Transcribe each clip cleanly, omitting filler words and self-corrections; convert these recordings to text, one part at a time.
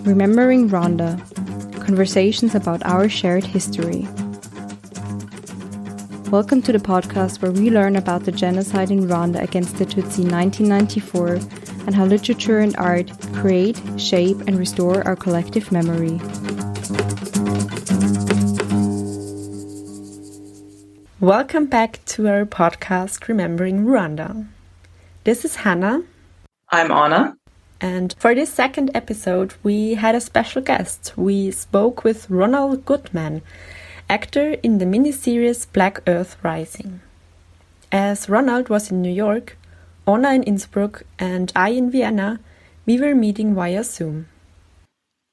Remembering Rwanda. Conversations about our shared history. Welcome to the podcast where we learn about the genocide in Rwanda against the Tutsi in 1994 and how literature and art create, shape, and restore our collective memory. Welcome back to our podcast, Remembering Rwanda. This is Hannah. I'm Anna. And for this second episode, we had a special guest. We spoke with Ronald Guttman, actor in the miniseries Black Earth Rising. As Ronald was in New York, Anna in Innsbruck, and I in Vienna, we were meeting via Zoom.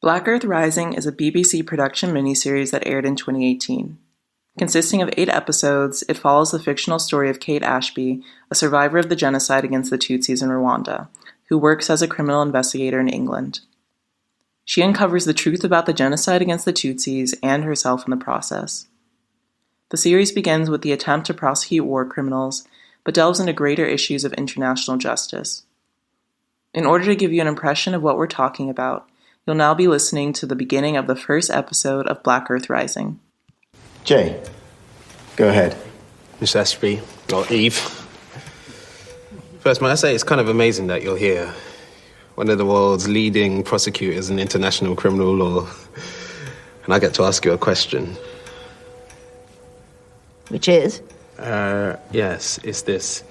Black Earth Rising is a BBC production miniseries that aired in 2018. Consisting of 8 episodes, it follows the fictional story of Kate Ashby, a survivor of the genocide against the Tutsis in Rwanda, who works as a criminal investigator in England. She uncovers the truth about the genocide against the Tutsis and herself in the process. The series begins with the attempt to prosecute war criminals, but delves into greater issues of international justice. In order to give you an impression of what we're talking about, you'll now be listening to the beginning of the first episode of Black Earth Rising. Jay, go ahead. Miss Ashby, or Eve. First, might I say it's kind of amazing that you're here. One of the world's leading prosecutors in international criminal law. And I get to ask you a question. Which is? Yes, it's this.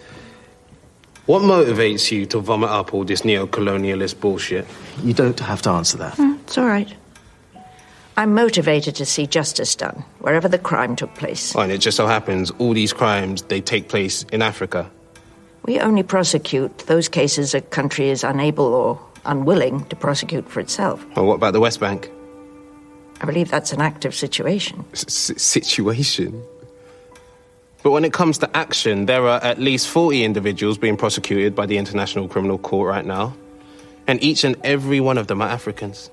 What motivates you to vomit up all this neo-colonialist bullshit? You don't have to answer that. It's all right. I'm motivated to see justice done, wherever the crime took place. Oh, and it just so happens, all these crimes, they take place in Africa. We only prosecute those cases a country is unable or unwilling to prosecute for itself. Well, what about the West Bank? I believe that's an active situation. Situation? But when it comes to action, there are at least 40 individuals being prosecuted by the International Criminal Court right now. And each and every one of them are Africans.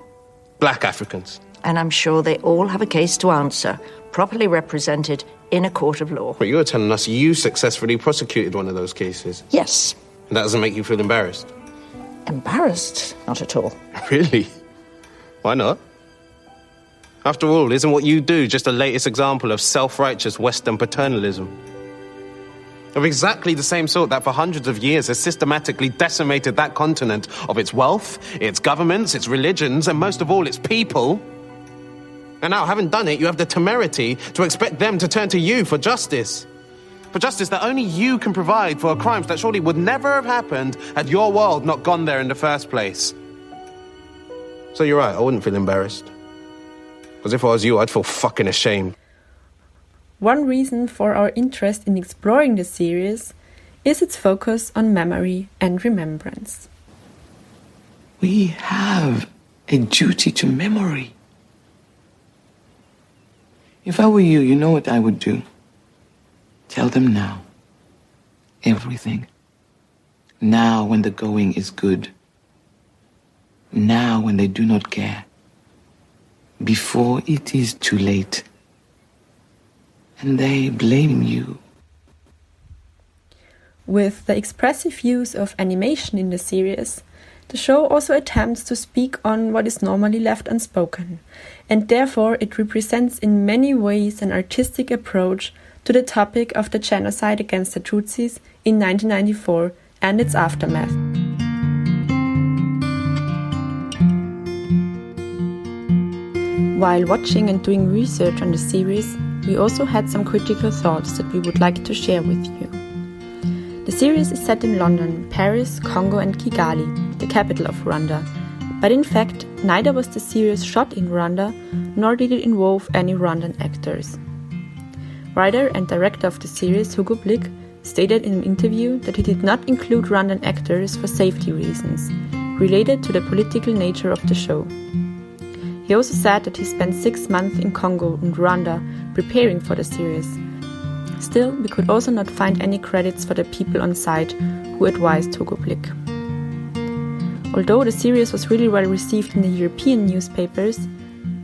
Black Africans. And I'm sure they all have a case to answer, properly represented in a court of law. But you're telling us you successfully prosecuted one of those cases? Yes. And that doesn't make you feel embarrassed? Embarrassed? Not at all. Really? Why not? After all, isn't what you do just the latest example of self-righteous Western paternalism? Of exactly the same sort that for hundreds of years has systematically decimated that continent of its wealth, its governments, its religions, and most of all, its people. And now, having done it, you have the temerity to expect them to turn to you for justice. For justice that only you can provide for crimes that surely would never have happened had your world not gone there in the first place. So you're right, I wouldn't feel embarrassed. Because if I was you, I'd feel fucking ashamed. One reason for our interest in exploring the series is its focus on memory and remembrance. We have a duty to memory. If I were you, you know what I would do? Tell them now. Everything. Now when the going is good. Now when they do not care. Before it is too late. And they blame you. With the expressive use of animation in the series, the show also attempts to speak on what is normally left unspoken, and therefore it represents in many ways an artistic approach to the topic of the genocide against the Tutsis in 1994 and its aftermath. While watching and doing research on the series, we also had some critical thoughts that we would like to share with you. The series is set in London, Paris, Congo and Kigali, the capital of Rwanda. But in fact, neither was the series shot in Rwanda, nor did it involve any Rwandan actors. Writer and director of the series, Hugo Blick, stated in an interview that he did not include Rwandan actors for safety reasons, related to the political nature of the show. He also said that he spent 6 months in Congo and Rwanda preparing for the series. Still, we could also not find any credits for the people on site who advised Hugo Blick. Although the series was really well received in the European newspapers,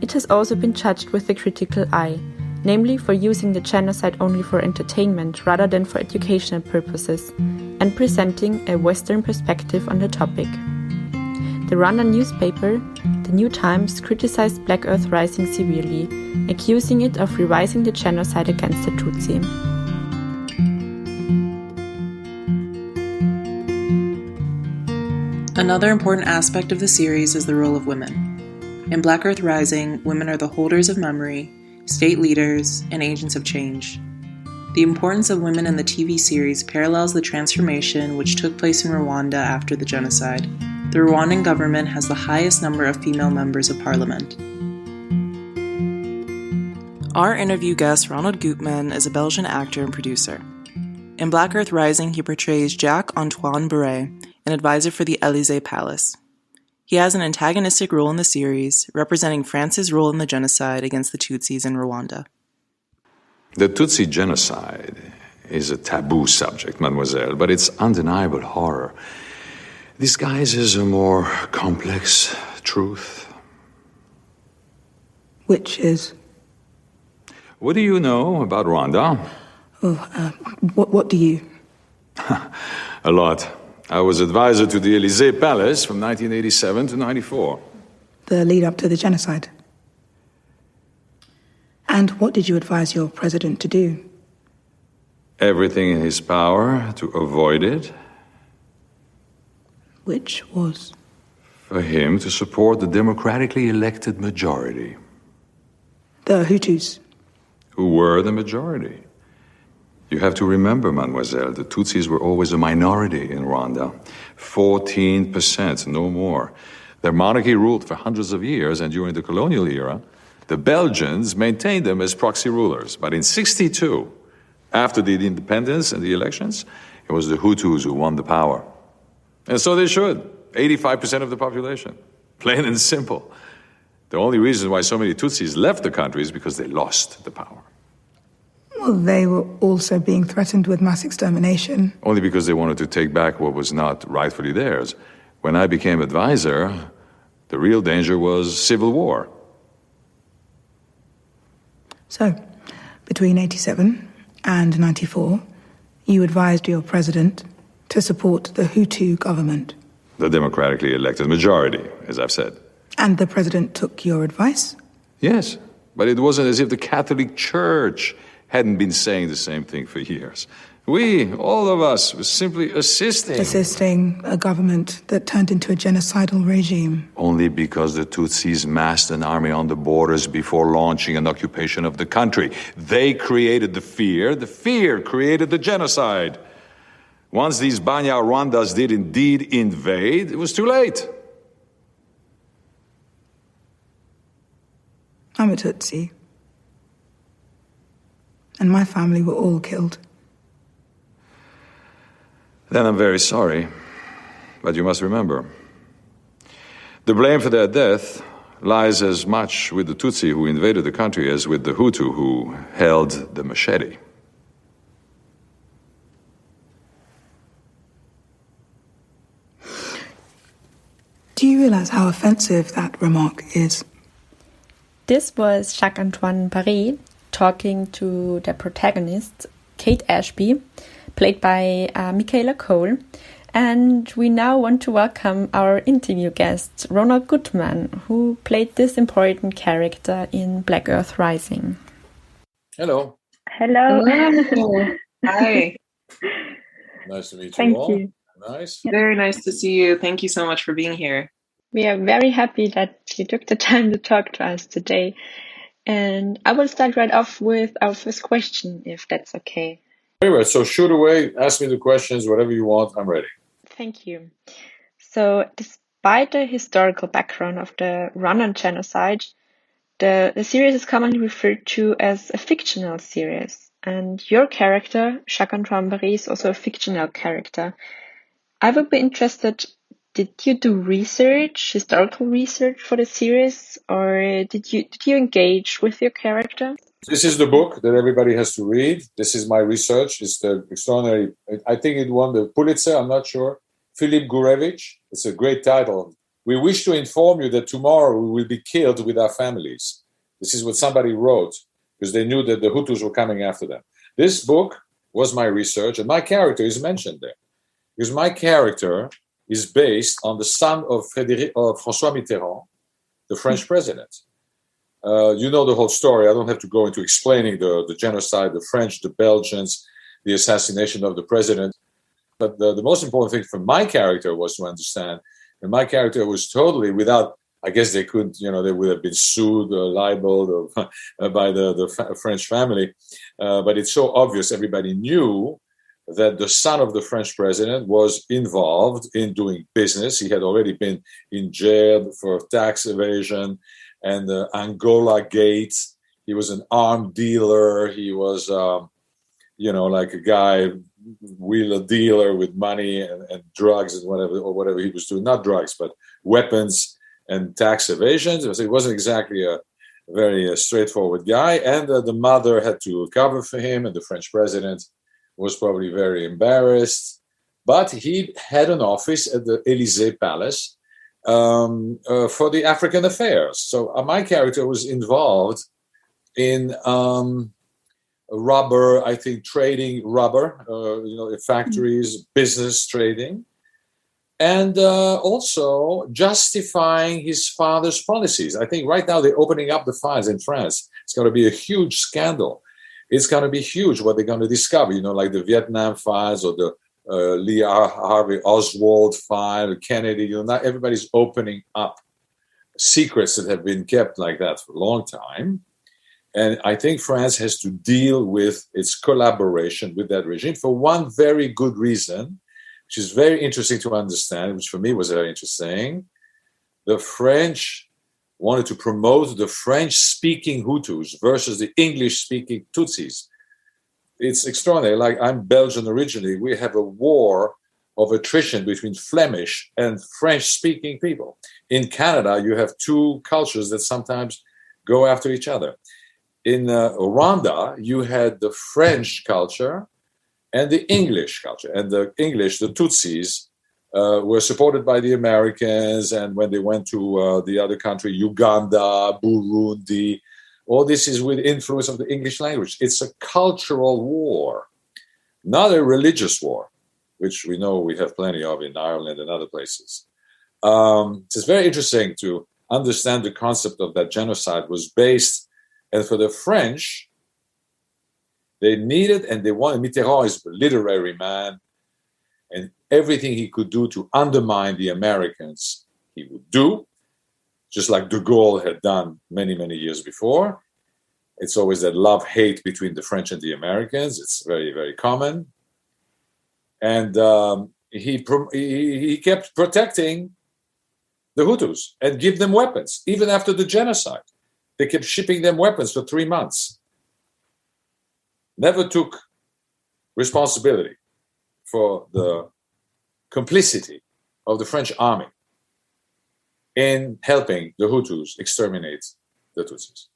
it has also been judged with a critical eye, namely for using the genocide only for entertainment rather than for educational purposes, and presenting a Western perspective on the topic. the Rwandan newspaper, The New Times, criticized Black Earth Rising severely, accusing it of revising the genocide against the Tutsi. Another important aspect of the series is the role of women. In Black Earth Rising, women are the holders of memory, state leaders, and agents of change. The importance of women in the TV series parallels the transformation which took place in Rwanda after the genocide. The Rwandan government has the highest number of female members of parliament. Our interview guest, Ronald Guttman, is a Belgian actor and producer. In Black Earth Rising, he portrays Jacques-Antoine Barré, an advisor for the Élysée Palace. He has an antagonistic role in the series, representing France's role in the genocide against the Tutsis in Rwanda. The Tutsi genocide is a taboo subject, mademoiselle, but its undeniable horror disguises a more complex truth. Which is? What do you know about Rwanda? What do you? A lot. I was advisor to the Élysée Palace from 1987 to 94. The lead up to the genocide. And what did you advise your president to do? Everything in his power to avoid it. Which was? For him to support the democratically elected majority. The Hutus. Who were the majority. You have to remember, mademoiselle, the Tutsis were always a minority in Rwanda. 14%, no more. Their monarchy ruled for hundreds of years, and during the colonial era, the Belgians maintained them as proxy rulers. But in 1962, after the independence and the elections, it was the Hutus who won the power. And so they should. 85% of the population. Plain and simple. The only reason why so many Tutsis left the country is because they lost the power. Well, they were also being threatened with mass extermination. Only because they wanted to take back what was not rightfully theirs. When I became advisor, the real danger was civil war. So, between 87 and 94, you advised your president to support the Hutu government. The democratically elected majority, as I've said. And the president took your advice? Yes, but it wasn't as if the Catholic Church hadn't been saying the same thing for years. We, all of us, were simply assisting. Assisting a government that turned into a genocidal regime. Only because the Tutsis massed an army on the borders before launching an occupation of the country. They created the fear created the genocide. Once these Banya Rwandas did indeed invade, it was too late. I'm a Tutsi. And my family were all killed. Then I'm very sorry. But you must remember, the blame for their death lies as much with the Tutsi who invaded the country as with the Hutu who held the machete. Do you realize how offensive that remark is? This was Jacques-Antoine Barré talking to the protagonist, Kate Ashby, played by Michaela Coel. And we now want to welcome our interview guest, Ronald Goodman, who played this important character in Black Earth Rising. Hello. Hello. Hi. Nice to meet Thank you all. you. Nice. Very nice to see you. Thank you so much for being here. We are very happy that you took the time to talk to us today. And I will start right off with our first question, if that's okay. Anyway, so shoot away. Ask me the questions, whatever you want. I'm ready. Thank you. So, despite the historical background of the Rwandan genocide, the series is commonly referred to as a fictional series. And your character, Jacques-Antoine Barré, is also a fictional character. I would be interested, did you do research, historical research for the series, or did you engage with your character? This is the book that everybody has to read. This is my research. It's the extraordinary, I think it won the Pulitzer, I'm not sure. Philip Gurevich. It's a great title. We wish to inform you that tomorrow we will be killed with our families. This is what somebody wrote because they knew that the Hutus were coming after them. This book was my research, and my character is mentioned there. Because my character is based on the son of François Mitterrand, the French president. You know the whole story. I don't have to go into explaining the genocide, the French, the Belgians, the assassination of the president. But the most important thing for my character was to understand that my character was totally without, I guess they could, they would have been sued or libeled or by the French family. But it's so obvious, everybody knew that the son of the French president was involved in doing business. He had already been in jail for tax evasion and Angola Gate. He was an armed dealer. He was, like a guy, wheeler dealer with money and drugs and whatever he was doing. Not drugs, but weapons and tax evasion. So it wasn't exactly a very straightforward guy. And the mother had to cover for him, and the French president was probably very embarrassed. But he had an office at the Élysée Palace for the African affairs. So my character was involved in rubber, I think, trading rubber, factories, business trading, and also justifying his father's policies. I think right now they're opening up the files in France. It's going to be a huge scandal. It's going to be huge what they're going to discover, like the Vietnam files or the Lee Harvey Oswald file, Kennedy. Not everybody's opening up secrets that have been kept like that for a long time. And I think France has to deal with its collaboration with that regime for one very good reason, which is very interesting to understand, which for me was very interesting. The French wanted to promote the French-speaking Hutus versus the English-speaking Tutsis. It's extraordinary. Like, I'm Belgian originally. We have a war of attrition between Flemish and French-speaking people. In Canada, you have two cultures that sometimes go after each other. In Rwanda, you had the French culture and the English culture. And the English, the Tutsis, were supported by the Americans. And when they went to the other country, Uganda, Burundi, all this is with influence of the English language. It's a cultural war, not a religious war, which we know we have plenty of in Ireland and other places. It's very interesting to understand the concept of that genocide was based. And for the French, they needed and they wanted. Mitterrand is a literary man, and everything he could do to undermine the Americans, he would do, just like de Gaulle had done many, many years before. It's always that love-hate between the French and the Americans. It's very, very common. And he kept protecting the Hutus and give them weapons, even after the genocide. They kept shipping them weapons for 3 months. Never took responsibility for the complicity of the French army in helping the Hutus exterminate the Tutsis.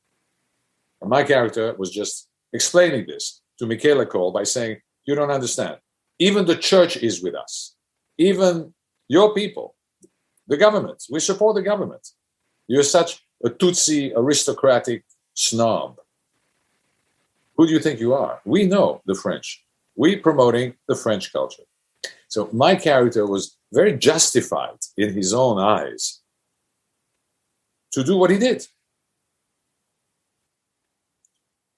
And my character was just explaining this to Michaela Coel by saying, you don't understand. Even the church is with us. Even your people, the government. We support the government. You're such a Tutsi aristocratic snob. Who do you think you are? We know the French. We're promoting the French culture. So my character was very justified in his own eyes to do what he did.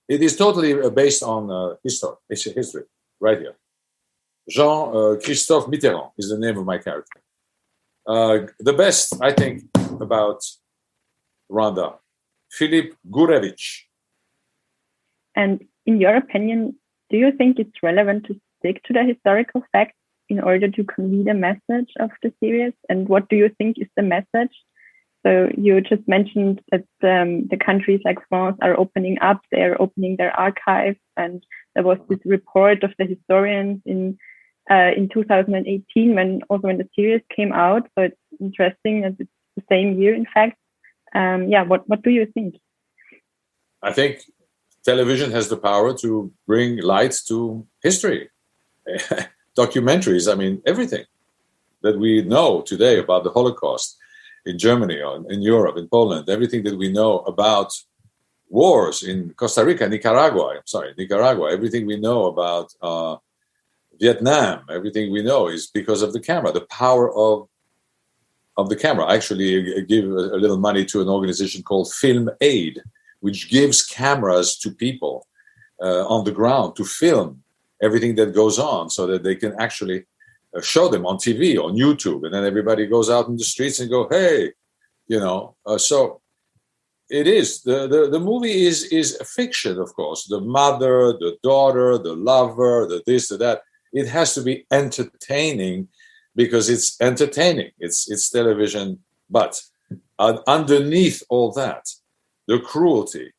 It is totally based on history, right here. Jean-Christophe Mitterrand is the name of my character. The best, I think, about Rwanda, Philippe Gurevich. And in your opinion, do you think it's relevant to stick to the historical facts in order to convey the message of the series? And what do you think is the message? So you just mentioned that the countries like France are opening up, they're opening their archives, and there was this report of the historians in 2018 when the series came out. So it's interesting that it's the same year, in fact. What do you think? I think television has the power to bring light to history. Documentaries, I mean, everything that we know today about the Holocaust in Germany or in Europe, in Poland, everything that we know about wars in Costa Rica, Nicaragua, everything we know about Vietnam, everything we know is because of the camera, the power of the camera. I actually give a little money to an organization called Film Aid, which gives cameras to people on the ground to film everything that goes on so that they can actually show them on TV, on YouTube. And then everybody goes out in the streets and go, hey, so it is. The movie is a fiction, of course. The mother, the daughter, the lover, the this, the that. It has to be entertaining because it's entertaining. It's television. But underneath all that, the cruelty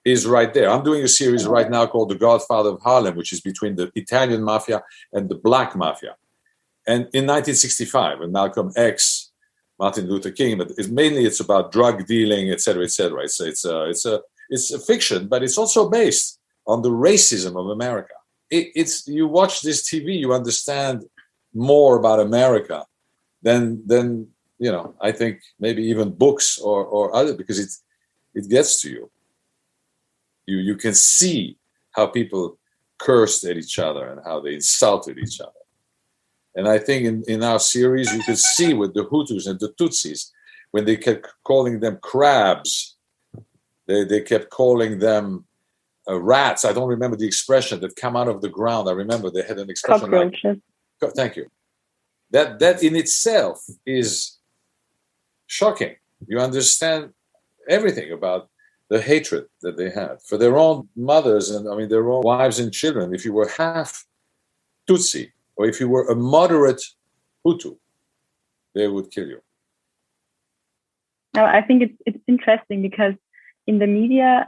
is right there. I'm doing a series right now called The Godfather of Harlem, which is between the Italian mafia and the black mafia. And in 1965, when Malcolm X, Martin Luther King, but it's about drug dealing, et cetera, et cetera. It's a fiction, but it's also based on the racism of America. You watch this TV, you understand more about America than I think maybe even books or other, because it gets to you. You can see how people cursed at each other and how they insulted each other. And I think in our series, you can see with the Hutus and the Tutsis, when they kept calling them crabs, they kept calling them rats. I don't remember the expression that come out of the ground. I remember they had an expression cockroaches. Thank you. That in itself is shocking. You understand everything about the hatred that they had for their own mothers and their own wives and children. If you were half Tutsi or if you were a moderate Hutu, they would kill you. No, I think it's interesting because in the media,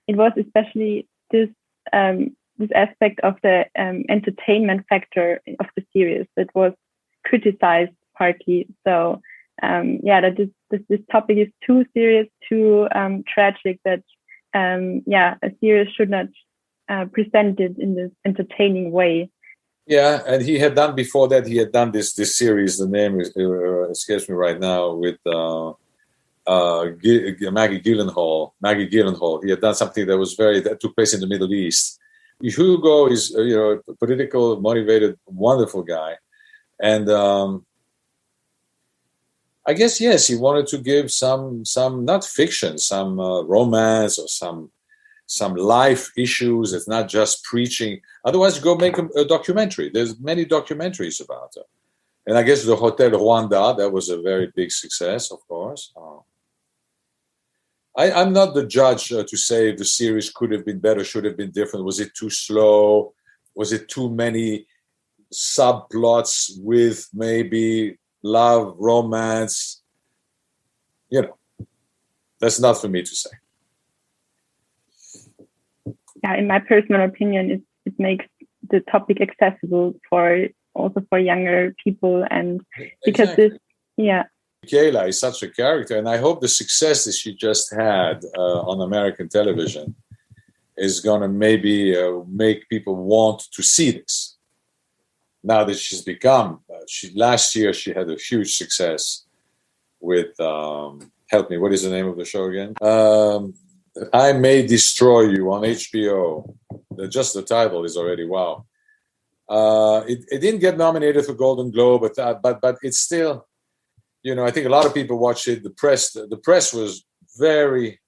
it was especially this aspect of the entertainment factor of the series that was criticized partly. So that this topic is too serious, too tragic that a series should not present it in this entertaining way. Yeah, and he had done before that. He had done this series. The name escapes me right now with Maggie Gyllenhaal. He had done something that took place in the Middle East. Hugo is a political, motivated, wonderful guy, and I guess yes, he wanted to give some not fiction, some romance or some life issues. It's not just preaching. Otherwise, go make a documentary. There's many documentaries about it. And I guess the Hotel Rwanda, that was a very big success, of course. I'm not the judge to say if the series could have been better, should have been different. Was it too slow? Was it too many subplots with maybe love, romance? That's not for me to say. Yeah, in my personal opinion, it makes the topic accessible for younger people, and because Michaela is such a character, and I hope the success that she just had on American television is going to maybe make people want to see this. Now that she's become, last year she had a huge success with, help me, what is the name of the show again? I May Destroy You on HBO. Just the title is already wow. It didn't get nominated for Golden Globe, but it's still, I think a lot of people watch it. The press was very,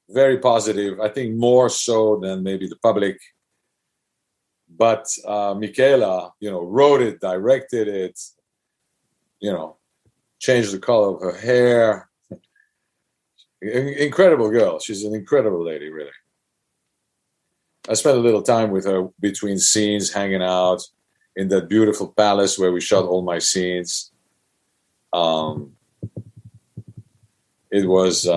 very positive. I think more so than maybe the public. But Michaela, wrote it, directed it, changed the color of her hair. Incredible girl. She's an incredible lady, really. I spent a little time with her between scenes, hanging out in that beautiful palace where we shot all my scenes. It was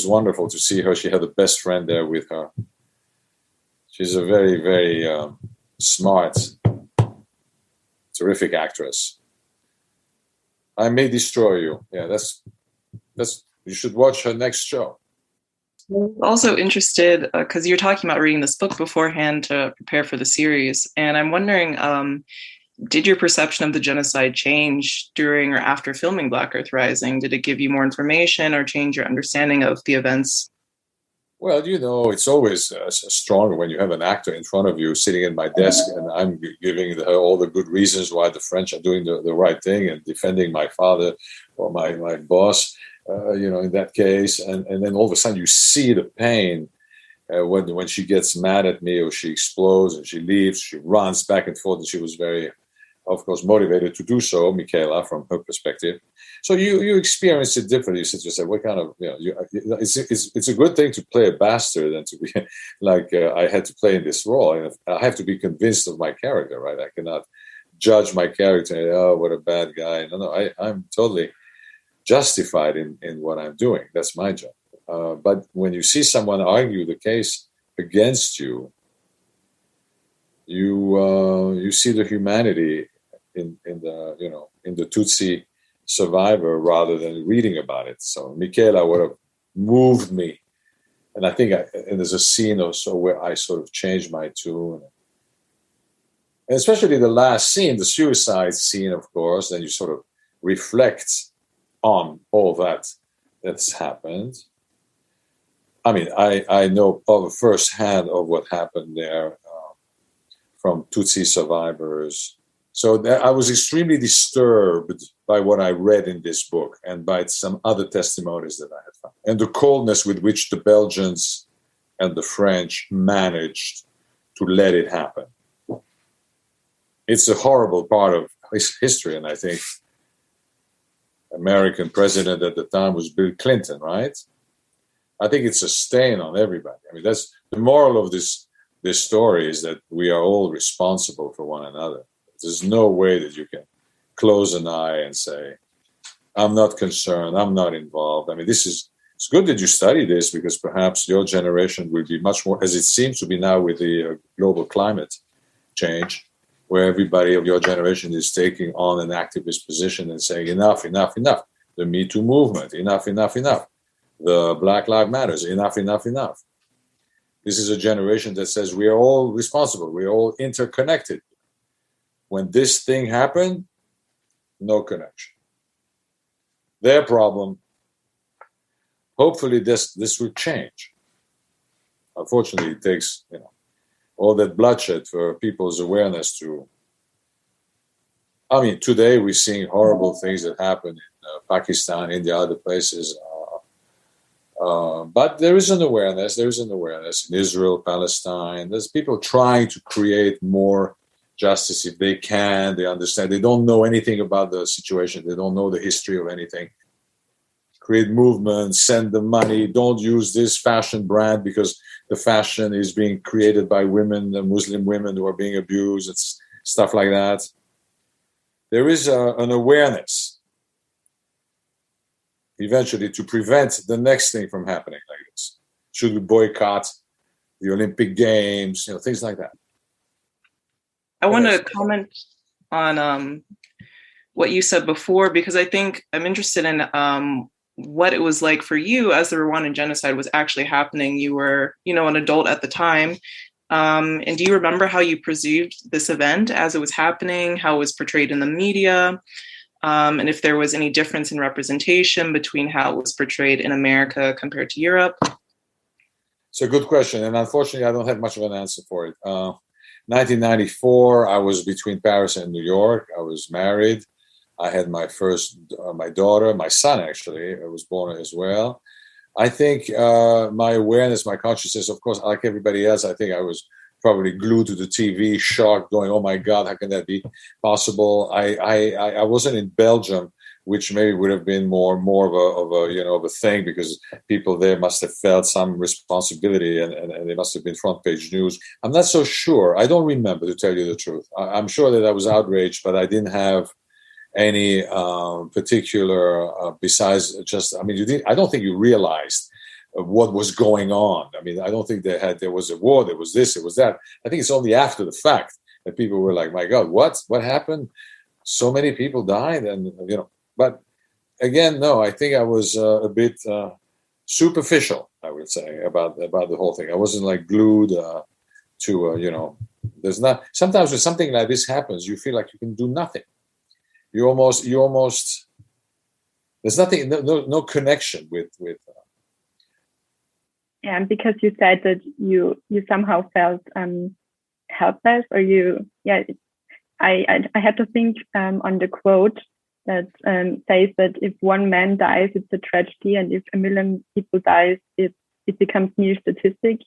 wonderful to see her. She had the best friend there with her. She's a very, very smart, terrific actress. I May Destroy You. Yeah, that's. You should watch her next show. I'm also interested, because you're talking about reading this book beforehand to prepare for the series, and I'm wondering, did your perception of the genocide change during or after filming Black Earth Rising? Did it give you more information or change your understanding of the events? Well, it's always stronger when you have an actor in front of you sitting at my desk and I'm giving her all the good reasons why the French are doing the right thing and defending my father or my boss, in that case. And then all of a sudden you see the pain when she gets mad at me or she explodes and she leaves, she runs back and forth. And she was very, of course, motivated to do so, Michaela, from her perspective. So you experience it differently. You sit yourself, what kind of, it's a good thing to play a bastard than to be like I had to play in this role. And I have to be convinced of my character, right? I cannot judge my character and, oh, what a bad guy. No, I'm totally justified in what I'm doing. That's my job. But when you see someone argue the case against you, you see the humanity in the Tutsi survivor rather than reading about it. So Michaela would have moved me, and I think and there's a scene also where I sort of changed my tune, and especially the last scene, the suicide scene, of course. Then you sort of reflect on all that's happened. I mean, I know of firsthand of what happened there from Tutsi survivors. So I was extremely disturbed by what I read in this book and by some other testimonies that I had found. And the coldness with which the Belgians and the French managed to let it happen. It's a horrible part of history, and I think American president at the time was Bill Clinton, right? I think it's a stain on everybody. I mean, that's the moral of this story, is that we are all responsible for one another. There's no way that you can close an eye and say, I'm not concerned, I'm not involved. I mean, it's good that you study this, because perhaps your generation will be much more, as it seems to be now with the global climate change, where everybody of your generation is taking on an activist position and saying, enough, enough, enough. The Me Too movement, enough, enough, enough. The Black Lives Matters, enough, enough, enough. This is a generation that says we are all responsible, we are all interconnected. When this thing happened, no connection. Their problem, hopefully this will change. Unfortunately, it takes all that bloodshed for people's awareness to. I mean, today we're seeing horrible things that happen in Pakistan, India, other places. But there is an awareness. There is an awareness in Israel, Palestine. There's people trying to create more justice if they can. They understand. They don't know anything about the situation. They don't know the history of anything. Create movements, send them money. Don't use this fashion brand because the fashion is being created by women, Muslim women who are being abused. It's stuff like that. There is an awareness eventually to prevent the next thing from happening like this. Should we boycott the Olympic Games? Things like that. I want to comment on what you said before, because I think I'm interested in what it was like for you as the Rwandan genocide was actually happening. You were, an adult at the time. And do you remember how you perceived this event as it was happening, how it was portrayed in the media, and if there was any difference in representation between how it was portrayed in America compared to Europe? It's a good question. And unfortunately, I don't have much of an answer for it. 1994, I was between Paris and New York. I was married. I had my first, my daughter, my son actually, was born as well. I think my awareness, my consciousness, of course, like everybody else, I think I was probably glued to the TV, shocked, going, "Oh my God, how can that be possible?" I wasn't in Belgium, which maybe would have been more of a thing, because people there must have felt some responsibility and they must have been front page news. I'm not so sure. I don't remember, to tell you the truth. I'm sure that I was outraged, but I didn't have any particular besides just. I mean, I don't think you realized what was going on. I mean, I don't think there was a war, there was this, it was that. I think it's only after the fact that people were like, "My God, what happened? So many people died," and But again, no, I think I was a bit superficial, I would say, about the whole thing. I wasn't like glued to, there's not, sometimes when something like this happens, you feel like you can do nothing. You almost, there's nothing, no connection with Yeah, because you said that you somehow felt helpless, or I had to think on the quote that says that if one man dies, it's a tragedy, and if 1 million people dies, it becomes mere statistic.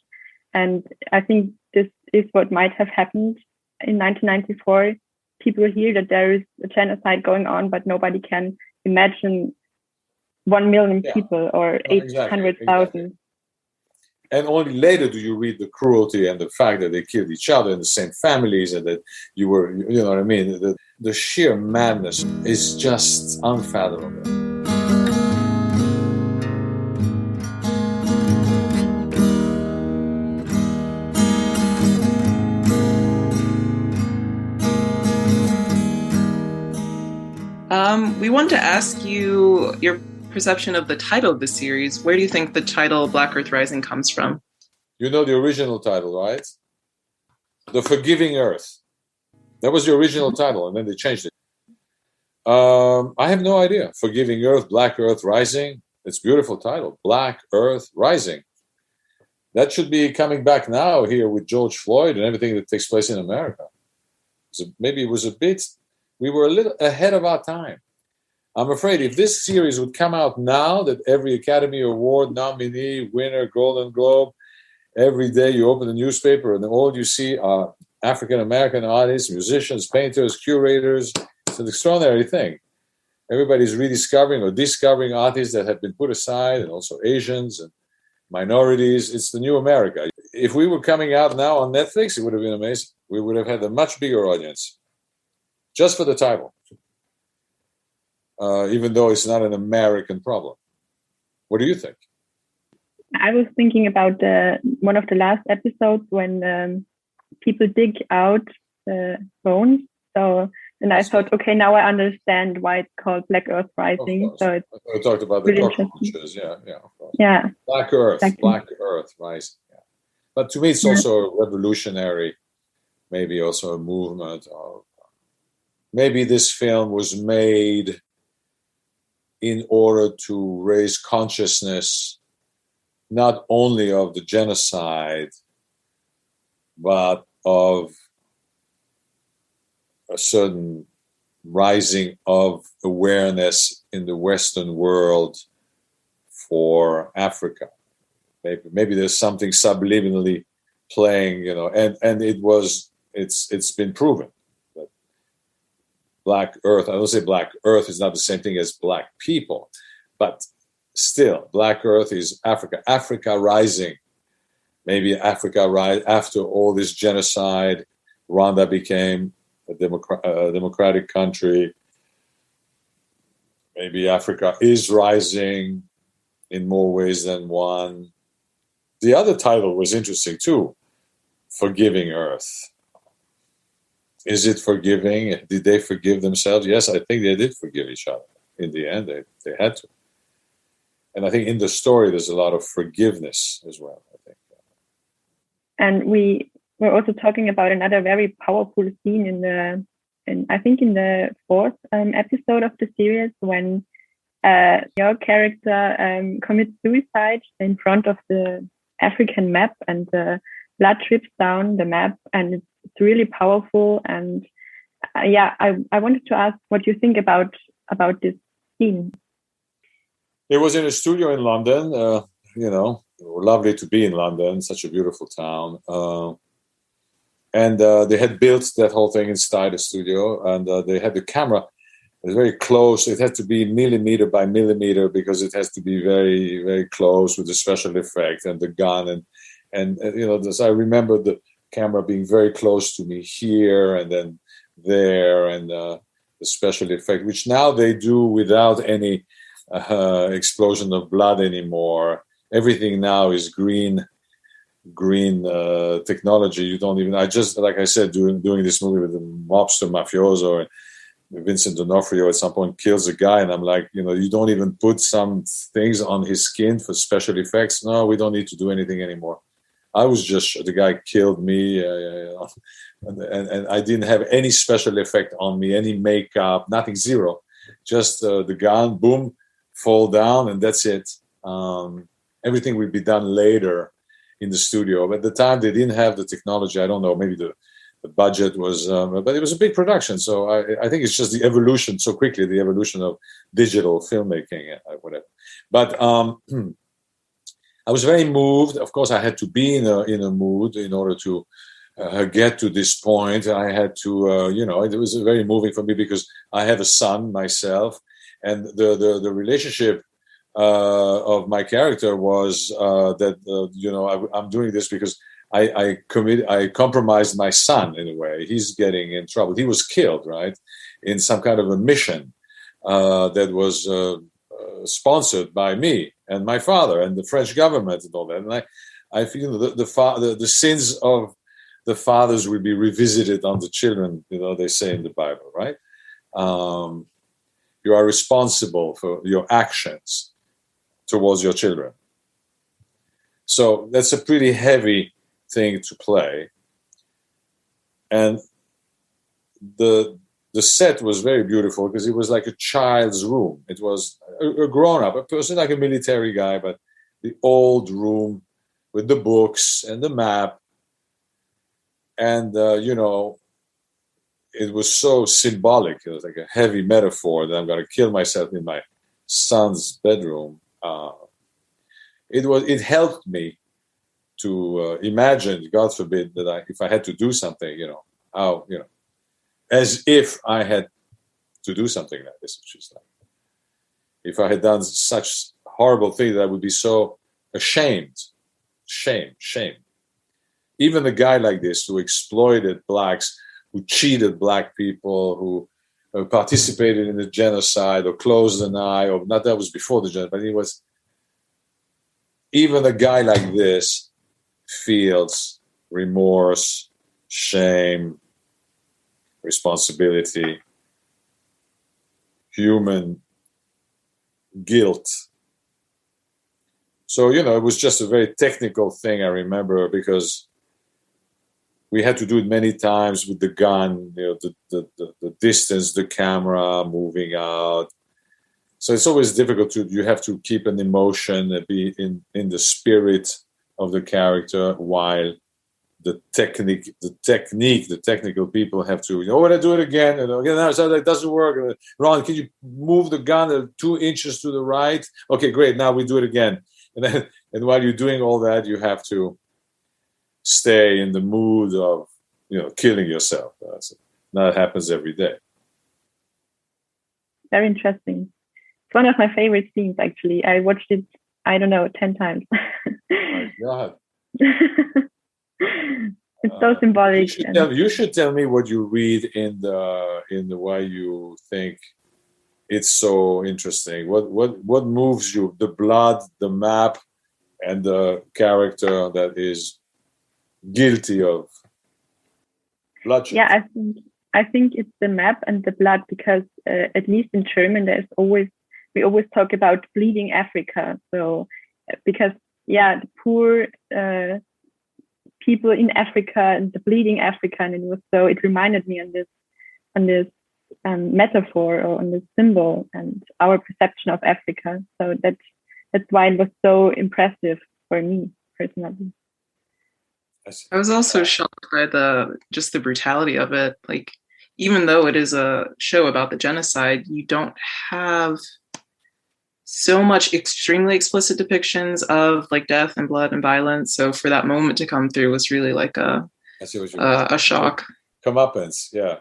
And I think this is what might have happened in 1994. People hear that there is a genocide going on, but nobody can imagine 1 million people or 800,000. Exactly. And only later do you read the cruelty and the fact that they killed each other in the same families, and that you know what I mean? The sheer madness is just unfathomable. We want to ask you your perception of the title of the series. Where do you think the title Black Earth Rising comes from? You know the original title, right? The Forgiving Earth. That was the original title, and then they changed it. I have no idea. Forgiving Earth, Black Earth Rising. It's a beautiful title. Black Earth Rising. That should be coming back now here with George Floyd and everything that takes place in America. Maybe it was a bit... We were a little ahead of our time. I'm afraid if this series would come out now, that every Academy Award nominee, winner, Golden Globe, every day you open the newspaper and all you see are African-American artists, musicians, painters, curators. It's an extraordinary thing. Everybody's rediscovering or discovering artists that have been put aside, and also Asians and minorities. It's the new America. If we were coming out now on Netflix, it would have been amazing. We would have had a much bigger audience. Just for the title, even though it's not an American problem. What do you think? I was thinking about one of the last episodes when people dig out the bones. And I thought, okay, now I understand why it's called Black Earth Rising. So it's we talked about the cockroaches. Yeah, of course. Yeah. Black Earth Rising. Yeah. But to me, it's also revolutionary. Maybe also a movement of. Maybe this film was made in order to raise consciousness not only of the genocide, but of a certain rising of awareness in the Western world for Africa. Maybe there's something subliminally playing, and it's been proven. Black Earth, I don't say Black Earth is not the same thing as Black people, but still, Black Earth is Africa. Africa rising. Maybe Africa rise after all this genocide. Rwanda became a democratic country. Maybe Africa is rising in more ways than one. The other title was interesting too, Forgiving Earth. Is it forgiving? Did they forgive themselves? Yes, I think they did forgive each other. In the end, they had to. And I think in the story, there's a lot of forgiveness as well, I think. And we were also talking about another very powerful scene in the fourth episode of the series, when your character commits suicide in front of the African map, and the blood drips down the map, and it's really powerful. And I wanted to ask what you think about this scene. It was in a studio in London. Lovely to be in London, such a beautiful town. And they had built that whole thing inside the studio, and they had the camera. It was very close. It had to be millimeter by millimeter because it has to be very, very close with the special effect and the gun. And I remember the camera being very close to me here and then there, and the special effect, which now they do without any explosion of blood anymore. Everything now is green technology. You don't even. I just, like I said, doing this movie with the mobster mafioso, and Vincent D'Onofrio at some point kills a guy, and I'm like, you don't even put some things on his skin for special effects. No, we don't need to do anything anymore. I was just, the guy killed me, and I didn't have any special effect on me, any makeup, nothing, zero. Just the gun, boom, fall down, and that's it. And everything will be done later in the studio. But at the time, they didn't have the technology. I don't know, maybe the budget was, but it was a big production. So I think it's just the evolution so quickly, the evolution of digital filmmaking, whatever. But I was very moved. Of course, I had to be in a mood in order to get to this point. I had to, it was very moving for me because I have a son myself, and the relationship of my character was that I'm doing this because I compromised my son in a way. He's getting in trouble. He was killed, right, in some kind of a mission that was sponsored by me and my father and the French government and all that. And I feel the sins of the fathers will be revisited on the children. They say in the Bible, right? You are responsible for your actions towards your children. So that's a pretty heavy thing to play. And the set was very beautiful because it was like a child's room. It was a grown-up, a person like a military guy, but the old room with the books and the map. And, it was so symbolic. It was like a heavy metaphor that I'm going to kill myself in my son's bedroom. It helped me to imagine, God forbid, that if I had to do something, as if I had to do something like this, which is like, if I had done such horrible things, I would be so ashamed. Shame. Even a guy like this who exploited blacks, who cheated black people, who participated in the genocide or closed an eye, or not, that was before the genocide, but he was, even a guy like this feels remorse, shame, responsibility, human guilt. So, it was just a very technical thing, I remember, because we had to do it many times with the gun, the distance, the camera moving out. So it's always difficult you have to keep an emotion and be in the spirit of the character while the technical people have to, when I do it again, so that doesn't work. Ron, can you move the gun 2 inches to the right? Okay, great. Now we do it again. And while you're doing all that, you have to stay in the mood of, killing yourself. That happens every day. Very interesting. It's one of my favorite scenes, actually. I watched it, 10 times. My God. It's so symbolic. You should tell me what you read in the why you think it's so interesting. What moves you? The blood, the map, and the character that is guilty of bloodshed. Yeah, I think it's the map and the blood, because at least in German we always talk about bleeding Africa. So because the poor people in Africa and the bleeding Africa, and it reminded me on this metaphor or on this symbol and our perception of Africa. So that's why it was so impressive for me personally. I was also shocked by the brutality of it. Like, even though it is a show about the genocide, you don't have so much extremely explicit depictions of like death and blood and violence. So for that moment to come through was really like a shock. Comeuppance, yeah.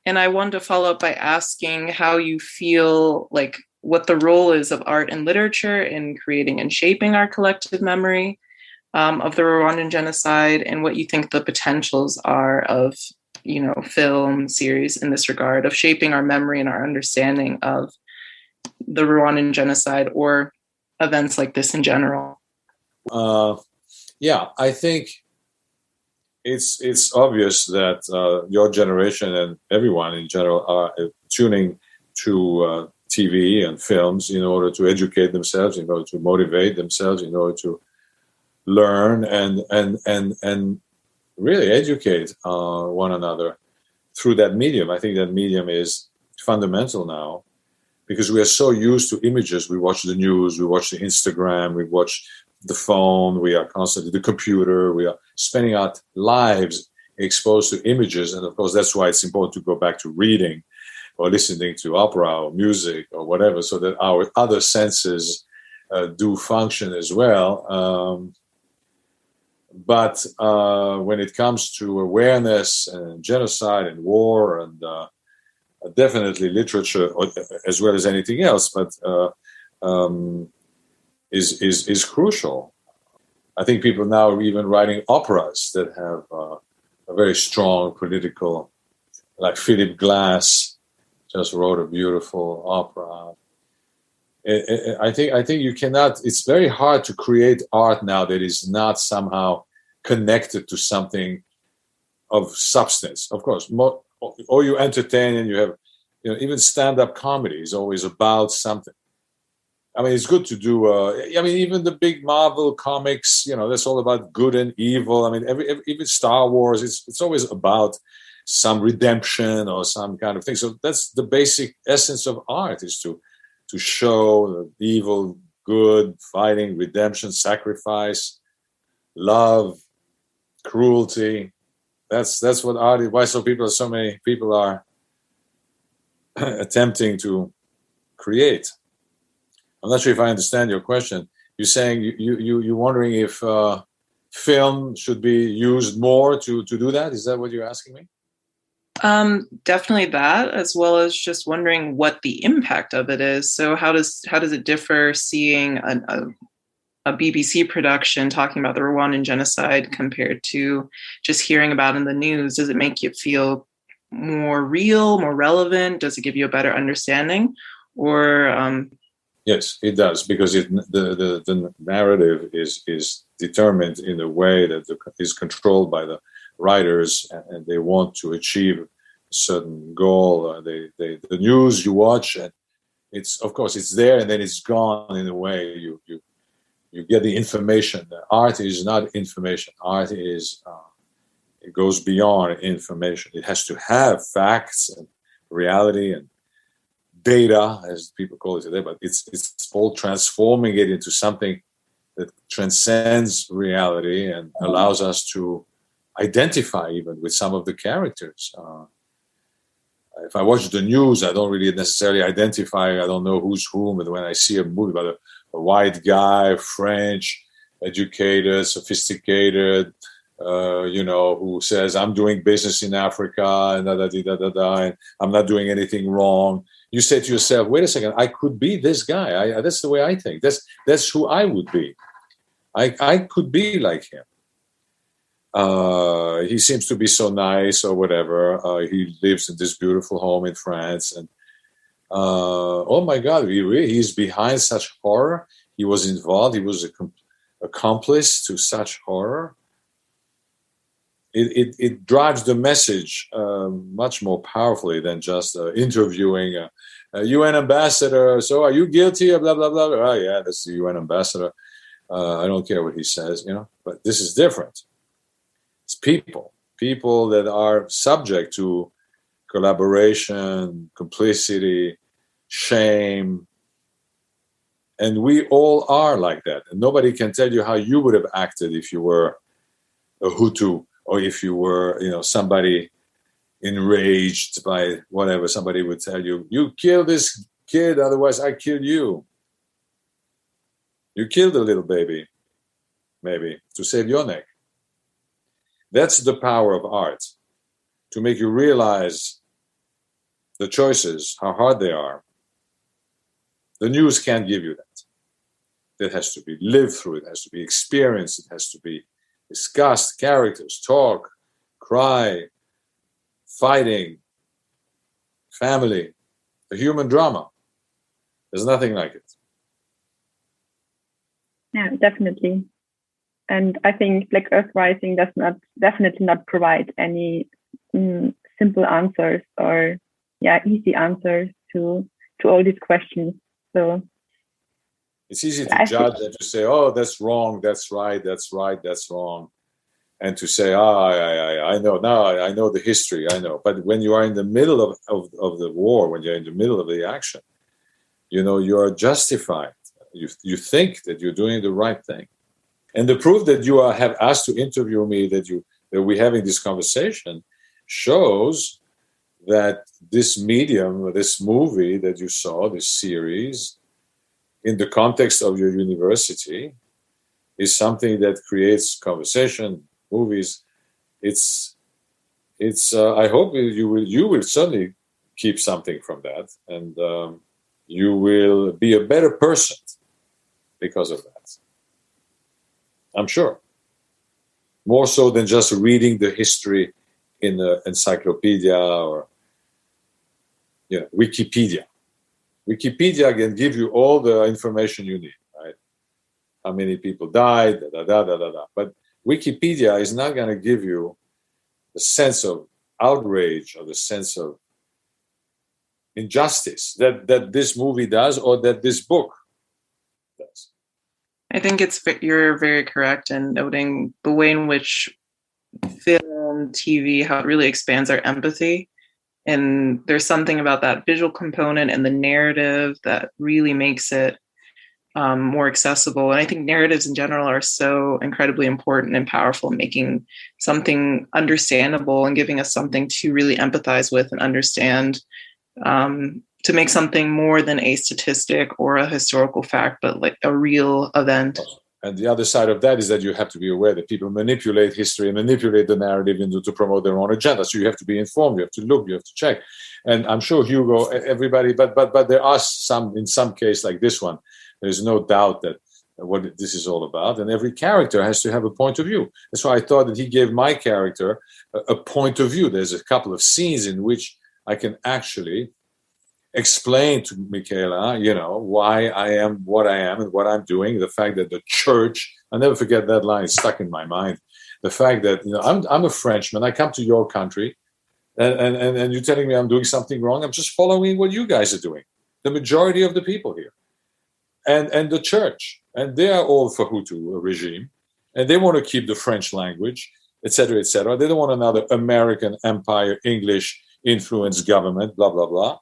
And I wanted to follow up by asking how you feel like what the role is of art and literature in creating and shaping our collective memory of the Rwandan genocide, and what you think the potentials are of, film series in this regard, of shaping our memory and our understanding of the Rwandan genocide or events like this in general. I think it's obvious that your generation and everyone in general are tuning to TV and films in order to educate themselves, in order to motivate themselves, in order to learn and really educate one another through that medium. I think that medium is fundamental now. because we are so used to images. We watch the news, we watch the Instagram, we watch the phone, we are constantly the computer, we are spending our lives exposed to images. And of course, that's why it's important to go back to reading or listening to opera or music or whatever, so that our other senses do function as well. But when it comes to awareness and genocide and war and definitely literature, as well as anything else, but is crucial. I think people now are even writing operas that have a very strong political, like Philip Glass just wrote a beautiful opera. I think you cannot. It's very hard to create art now that is not somehow connected to something of substance. Of course, or you entertain and you have, even stand-up comedy is always about something. I mean, it's good to do. Even the big Marvel comics, that's all about good and evil. I mean, even Star Wars, it's always about some redemption or some kind of thing. So that's the basic essence of art, is to show the evil, good, fighting, redemption, sacrifice, love, cruelty. That's what art is. Why so many people are attempting to create. I'm not sure if I understand your question. You're saying you're wondering if film should be used more to do that? Is that what you're asking me? Definitely that, as well as just wondering what the impact of it is. So how does it differ seeing a BBC production talking about the Rwandan genocide compared to just hearing about it in the news? Does it make you feel more real, more relevant? Does it give you a better understanding? Or yes, it does, because the narrative is determined in a way that is controlled by the writers, and they want to achieve a certain goal. The news you watch, and it's there, and then it's gone in a way. You get the information. Art is not information. Art is it goes beyond information. It has to have facts and reality and data, as people call it today, but it's all transforming it into something that transcends reality and allows us to identify even with some of the characters. If I watch the news, I don't really necessarily identify. I don't know who's whom. And when I see a movie about a white guy, French, educated, sophisticated, who says, I'm doing business in Africa, and and I'm not doing anything wrong, you say to yourself, wait a second, I could be this guy. That's the way I think. That's who I would be. I could be like him. He seems to be so nice or whatever. He lives in this beautiful home in France. And oh my God, he's behind such horror. He was involved. He was an accomplice to such horror. It drives the message much more powerfully than just interviewing a UN ambassador. So are you guilty of blah, blah, blah? Oh, yeah, that's the UN ambassador. I don't care what he says, But this is different. It's people that are subject to collaboration, complicity, shame. And we all are like that. And nobody can tell you how you would have acted if you were a Hutu, or if you were, somebody enraged by whatever. Somebody would tell you, you kill this kid, otherwise I kill you. You killed a little baby, maybe, to save your neck. That's the power of art, to make you realize the choices, how hard they are. The news can't give you that. That has to be lived through. It has to be experienced. It has to be discussed, characters, talk, cry, fighting, family, a human drama. There's nothing like it. Yeah, definitely. And I think Black Earth Rising does definitely not provide any simple answers or easy answers to all these questions. So it's easy to judge and to say, oh, that's wrong, that's right, that's right, that's wrong. And to say, I know, now I know the history, I know. But when you are in the middle of the war, when you're in the middle of the action, you are justified. You think that you're doing the right thing. And the proof that you have asked to interview me, that we're having this conversation, shows that this medium, this movie that you saw, this series, in the context of your university, is something that creates conversation, movies. It's. I hope you will certainly keep something from that, and you will be a better person because of that. I'm sure. More so than just reading the history in the encyclopedia or Wikipedia. Wikipedia can give you all the information you need, right? How many people died, But Wikipedia is not going to give you the sense of outrage or the sense of injustice that this movie does or that this book does. I think you're very correct in noting the way in which film, TV, how it really expands our empathy. And there's something about that visual component and the narrative that really makes it more accessible. And I think narratives in general are so incredibly important and powerful, making something understandable and giving us something to really empathize with and understand, to make something more than a statistic or a historical fact, but like a real event. And the other side of that is that you have to be aware that people manipulate history and manipulate the narrative to promote their own agenda. So you have to be informed, you have to look, you have to check. And I'm sure Hugo, everybody, but there are some, in some case like this one, there's no doubt that what this is all about. And every character has to have a point of view. That's why I thought that he gave my character a point of view. There's a couple of scenes in which I can actually explain to Michaela, why I am what I am and what I'm doing. The fact that the church, I'll never forget that line, it's stuck in my mind. The fact that, I'm a Frenchman, I come to your country, and you're telling me I'm doing something wrong. I'm just following what you guys are doing. The majority of the people here. And the church. And they are all for Hutu regime. And they want to keep the French language, et cetera, et cetera. They don't want another American empire, English influenced government, blah, blah, blah.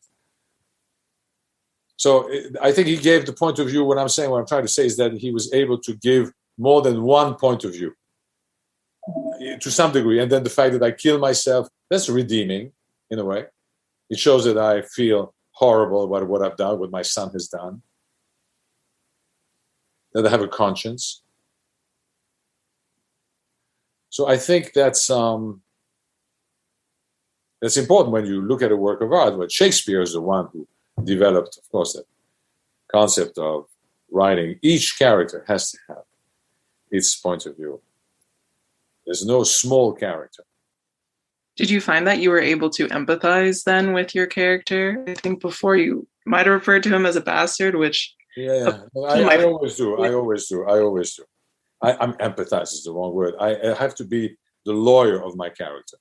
So I think he gave the point of view. What I'm trying to say is that he was able to give more than one point of view to some degree. And then the fact that I kill myself, that's redeeming in a way. It shows that I feel horrible about what I've done, what my son has done. That I have a conscience. So I think that's important when you look at a work of art. But Shakespeare is the one who developed, of course, that concept of writing. Each character has to have its point of view. There's no small character. Did you find that you were able to empathize then with your character? I think before you might have referred to him as a bastard, which... Yeah. I always do. I'm empathize is the wrong word. I have to be the lawyer of my character.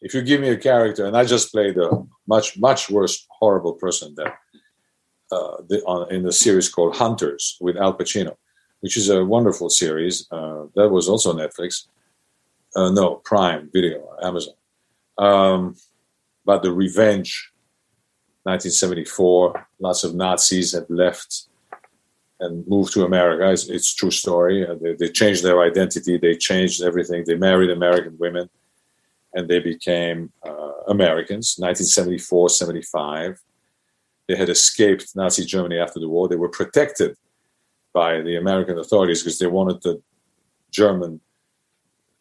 If you give me a character, and I just played a much, much worse, horrible person than in the series called Hunters with Al Pacino, which is a wonderful series. That was also Netflix. No, Prime Video, Amazon. But the revenge, 1974, lots of Nazis had left and moved to America. It's a true story. They changed their identity. They changed everything. They married American women. And they became Americans, 1974, 75. They had escaped Nazi Germany after the war. They were protected by the American authorities because they wanted the German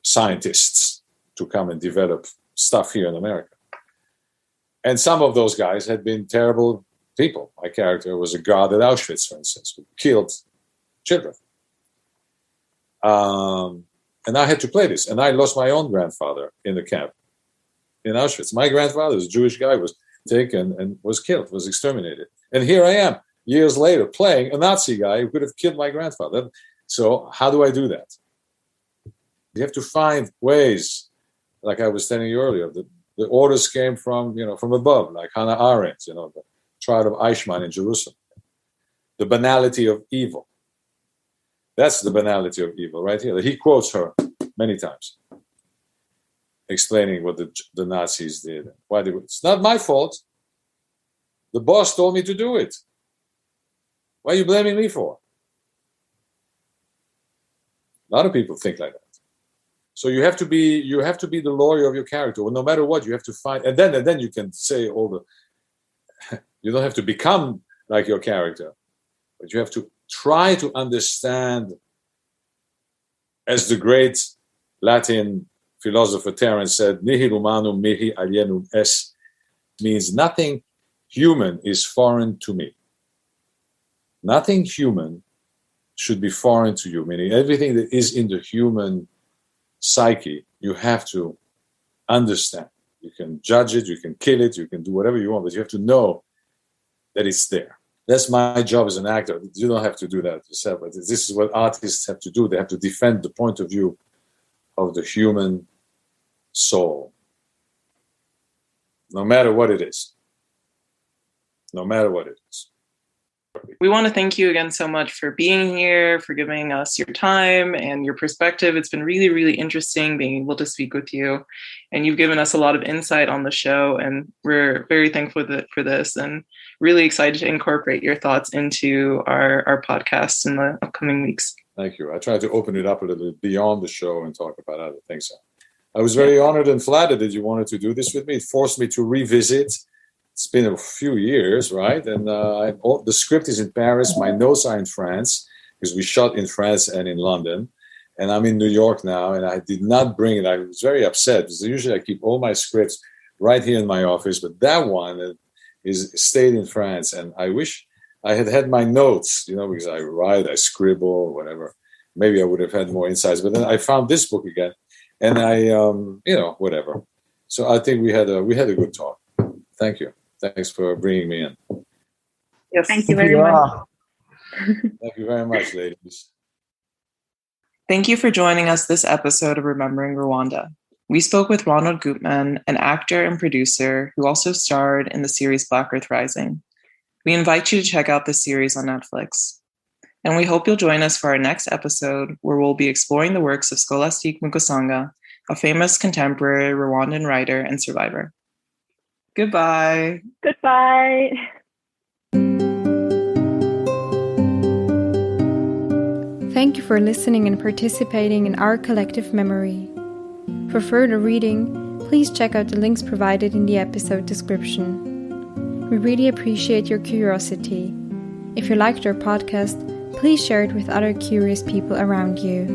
scientists to come and develop stuff here in America. And some of those guys had been terrible people. My character was a guard at Auschwitz, for instance, who killed children. And I had to play this. And I lost my own grandfather in the camp in Auschwitz. My grandfather, a Jewish guy, was taken and was killed, was exterminated. And here I am, years later, playing a Nazi guy who could have killed my grandfather. So how do I do that? You have to find ways, like I was telling you earlier, the orders came from above, like Hannah Arendt, the trial of Eichmann in Jerusalem. The banality of evil. That's the banality of evil right here. He quotes her many times, explaining what the Nazis did. Why they would. It's not my fault. The boss told me to do it. What are you blaming me for? A lot of people think like that. So you have to be the lawyer of your character. Well, no matter what, you have to find, and then you can say all the. You don't have to become like your character, but you have to try to understand. As the great Latin philosopher Terence said, "Nihil humanum mihi alienum est," means nothing human is foreign to me. Nothing human should be foreign to you, meaning everything that is in the human psyche, you have to understand. You can judge it, you can kill it, you can do whatever you want, but you have to know that it's there. That's my job as an actor. You don't have to do that yourself, but this is what artists have to do. They have to defend the point of view of the human soul, no matter what it is. No matter what it is. We want to thank you again so much for being here, for giving us your time and your perspective. It's been really, really interesting being able to speak with you. And you've given us a lot of insight on the show, and we're very thankful for this and really excited to incorporate your thoughts into our podcast in the upcoming weeks. Thank you. I tried to open it up a little bit beyond the show and talk about other things. I was very honored and flattered that you wanted to do this with me. It forced me to revisit. It's been a few years, right? And the script is in Paris. My notes are in France because we shot in France and in London. And I'm in New York now, and I did not bring it. I was very upset because usually I keep all my scripts right here in my office, but that one stayed in France. And I wish I had my notes, because I write, I scribble, whatever. Maybe I would have had more insights. But then I found this book again, and I, whatever. So I think we had a good talk. Thank you. Thanks for bringing me in. Yes. Thank you very much. Thank you very much, ladies. Thank you for joining us this episode of Remembering Rwanda. We spoke with Ronald Guttman, an actor and producer who also starred in the series Black Earth Rising. We invite you to check out this series on Netflix. And we hope you'll join us for our next episode, where we'll be exploring the works of Scholastique Mukasanga, a famous contemporary Rwandan writer and survivor. Goodbye. Goodbye. Thank you for listening and participating in our collective memory. For further reading, please check out the links provided in the episode description. We really appreciate your curiosity. If you liked our podcast, please share it with other curious people around you.